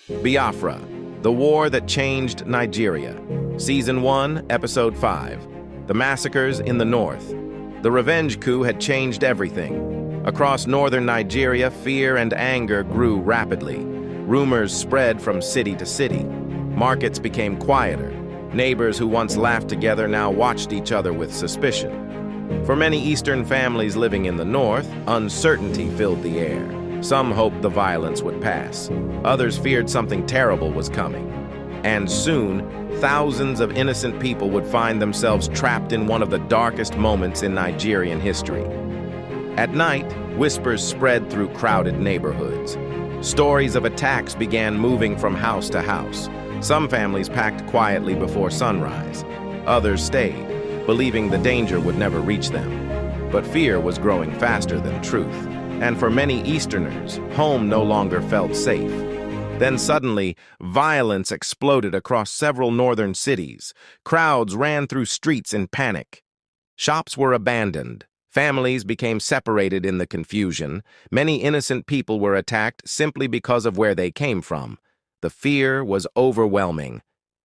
Biafra, the war that changed Nigeria. Season 1, Episode 5. The Massacres in the North. The revenge coup had changed everything. Across northern Nigeria, fear and anger grew rapidly. Rumors spread from city to city. Markets became quieter. Neighbors who once laughed together now watched each other with suspicion. For many Eastern families living in the north, uncertainty filled the air. Some hoped the violence would pass. Others feared something terrible was coming. And soon, thousands of innocent people would find themselves trapped in one of the darkest moments in Nigerian history. At night, whispers spread through crowded neighborhoods. Stories of attacks began moving from house to house. Some families packed quietly before sunrise. Others stayed, believing the danger would never reach them. But fear was growing faster than truth. And for many Easterners, home no longer felt safe. Then suddenly, violence exploded across several northern cities. Crowds ran through streets in panic. Shops were abandoned. Families became separated in the confusion. Many innocent people were attacked simply because of where they came from. The fear was overwhelming.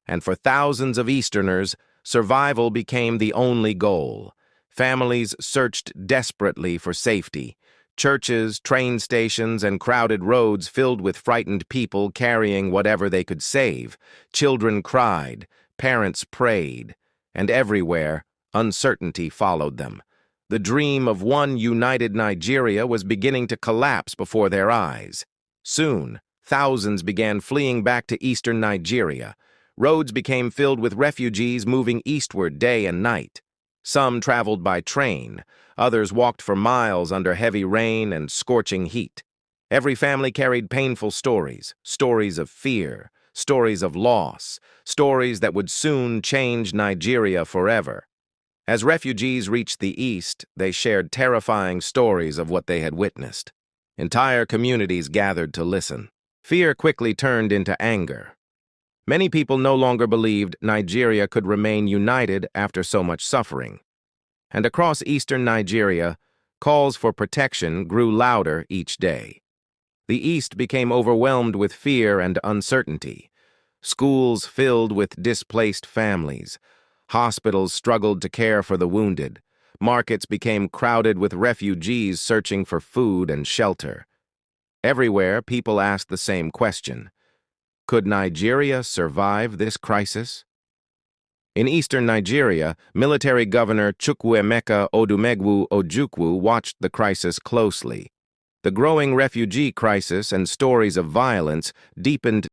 And for thousands of Easterners, survival became the only goal. Families searched desperately for safety. Churches, train stations, and crowded roads filled with frightened people carrying whatever they could save. Children cried, parents prayed, and everywhere, uncertainty followed them. The dream of one united Nigeria was beginning to collapse before their eyes. Soon, thousands began fleeing back to eastern Nigeria. Roads became filled with refugees moving eastward day and night. Some traveled by train. Others walked for miles under heavy rain and scorching heat. Every family carried painful stories, stories of fear, stories of loss, stories that would soon change Nigeria forever. As refugees reached the east, they shared terrifying stories of what they had witnessed. Entire communities gathered to listen. Fear quickly turned into anger. Many people no longer believed Nigeria could remain united after so much suffering. And across eastern Nigeria, calls for protection grew louder each day. The east became overwhelmed with fear and uncertainty. Schools filled with displaced families. Hospitals struggled to care for the wounded. Markets became crowded with refugees searching for food and shelter. Everywhere, people asked the same question. Could Nigeria survive this crisis? In eastern Nigeria, military governor Chukwuemeka Odumegwu Ojukwu watched the crisis closely. The growing refugee crisis and stories of violence deepened